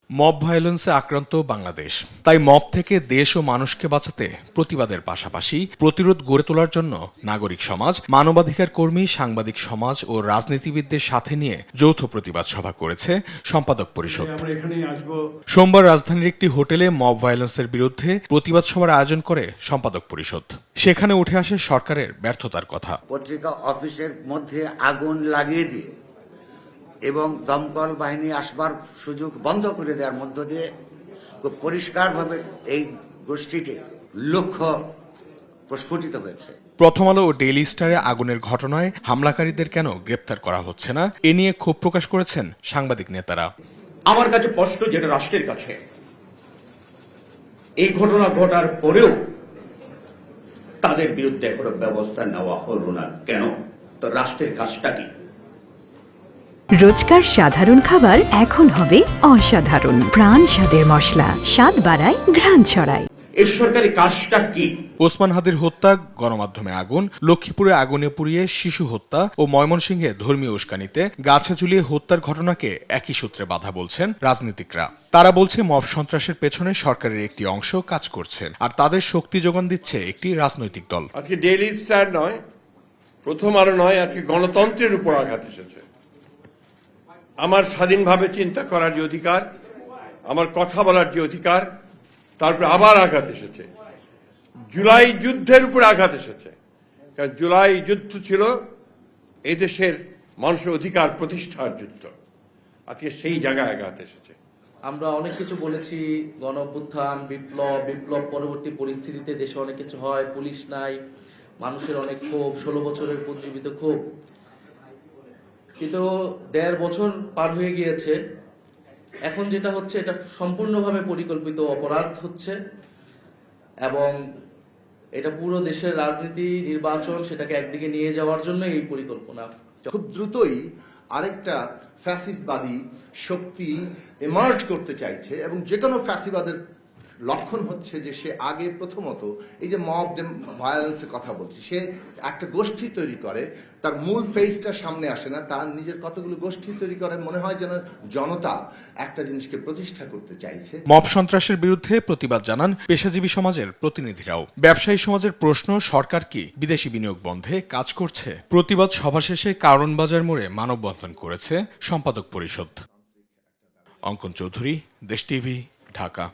Mob ভায়োলেন্সে আক্রান্ত বাংলাদেশ, তাই mob থেকে দেশ ও মানুষকে বাঁচাতে প্রতিবাদের পাশাপাশি প্রতিরোধ গড়ে তোলার জন্য নাগরিক সমাজ, মানবাধিকার কর্মী, সাংবাদিক সমাজ ও রাজনীতিবিদদের সাথে নিয়ে যৌথ প্রতিবাদ সভা করেছে সম্পাদক পরিষদ। সোমবার রাজধানীর একটি হোটেলে মব ভায়োলেন্সের বিরুদ্ধে প্রতিবাদ সভার আয়োজন করে সম্পাদক পরিষদ। সেখানে উঠে আসে সরকারের ব্যর্থতার কথা। পত্রিকা অফিসের মধ্যে আগুন লাগিয়ে দিয়ে এবং দমকল বাহিনী আসবার সুযোগ বন্ধ করে দেওয়ার মধ্য দিয়ে খুব পরিষ্কারভাবে এই গোষ্ঠীটির লক্ষ্য প্রস্ফুটিত হয়েছে। প্রথম আলো ও ডেইলি স্টারে আগুনের ঘটনায় হামলাকারীদের কেন গ্রেপ্তার করা হচ্ছে না, এ নিয়ে ক্ষোভ প্রকাশ করেছেন সাংবাদিক নেতারা। আমার কাছে প্রশ্ন, যেটা রাষ্ট্রের কাছে, এই ঘটনা ঘটার পরেও তাদের বিরুদ্ধে কোনো ব্যবস্থা নেওয়া হলো না কেন? তো রাষ্ট্রের কাজটা কি? রোজকার সাধারণ খাবার এখন হবে অসাধারণ। প্রাণ স্বাদের মশলা, স্বাদ বাড়ায়, ঘ্রাণ ছড়ায়। এই সরকারি কাজটা কি? ওসমান হাদির হত্যা, গণমাধ্যমে আগুন, লক্ষ্মীপুরে আগুনে পুড়িয়ে শিশু হত্যা ও ময়মনসিংহে ধর্মীয় উস্কানিতে গাছে ঝুলিয়ে হত্যার ঘটনাকে একই সূত্রে বাধা বলছেন রাজনীতিকরা। তারা বলছে মব সন্ত্রাসের পেছনে সরকারের একটি অংশ কাজ করছে, আর তাদের শক্তি যোগান দিচ্ছে একটি রাজনৈতিক দল। আজকে ডেইলি স্টার নয়, প্রথম আলো নয়, আজকে গণতন্ত্রের উপর আঘাত এসেছে। আমার স্বাধীনভাবে চিন্তা করার যে অধিকার, আমার কথা বলার যে অধিকার, তারপরে আবার আঘাত এসেছে। জুলাই যুদ্ধের উপর আঘাত এসেছে, কারণ জুলাই যুদ্ধ ছিল এদেশের মানুষের অধিকার প্রতিষ্ঠার যুদ্ধ। আজকে সেই জায়গায় আঘাত এসেছে। আমরা অনেক কিছু বলেছি, গণ অভ্যুত্থান, বিপ্লব পরবর্তী পরিস্থিতিতে দেশে অনেক কিছু হয়, পুলিশ নাই, মানুষের অনেক ক্ষোভ, 16 বছরের পুনর্জীবিত ক্ষোভ। কিন্তু 1.5 বছর পার হয়ে গিয়েছে, এখন যেটা হচ্ছে এটা সম্পূর্ণভাবে পরিকল্পিত অপরাধ হচ্ছে, এবং এটা পুরো দেশের রাজনীতি, নির্বাচন, সেটাকে একদিকে নিয়ে যাওয়ার জন্য এই পরিকল্পনা। খুব দ্রুতই আরেকটা ফ্যাসিস্টবাদী শক্তি এমার্জ করতে চাইছে, এবং যে কোনো ফ্যাসিবাদের লক্ষণ হচ্ছে যে সে আগে প্রথমত এই যে মব ভায়োলেন্সের কথা বলছি, সে একটা গোষ্ঠী তৈরি করে, তার মূল ফেসটা সামনে আসে না, তার নিজের কতগুলো গোষ্ঠী তৈরি করে, মনে হয় যেন জনতা একটা জিনিসকে প্রতিষ্ঠা করতে চাইছে। মব সন্ত্রাসের বিরুদ্ধে প্রতিবাদ জানান পেশাজীবী সমাজের প্রতিনিধিরাও। ব্যবসায়ী সমাজের প্রশ্ন, সরকার কি বিদেশি বিনিয়োগ বন্ধে কাজ করছে? প্রতিবাদ সভা শেষে কারণ বাজার মোড়ে মানববন্ধন করেছে সম্পাদক পরিষদ। অঙ্কন চৌধুরী, দেশ টিভি, ঢাকা।